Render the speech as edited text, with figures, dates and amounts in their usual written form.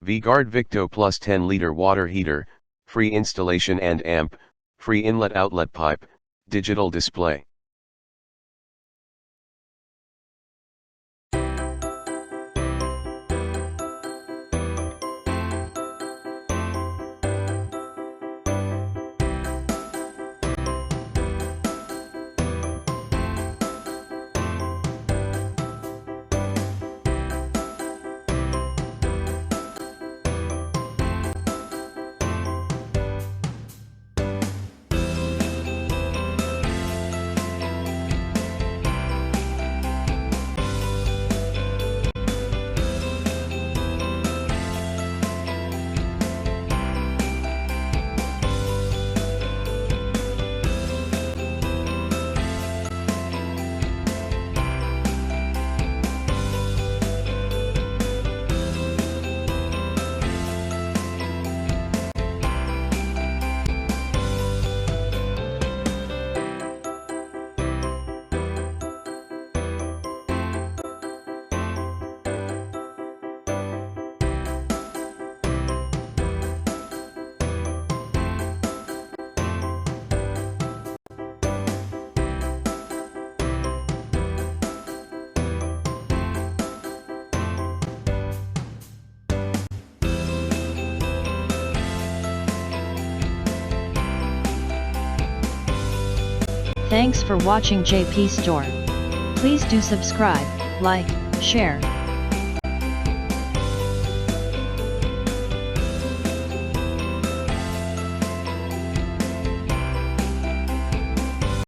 VGuard Victo plus 10-liter water heater, free installation and amp, free inlet outlet pipe, digital display. Thanks for watching JP Store. Please do subscribe, like, share,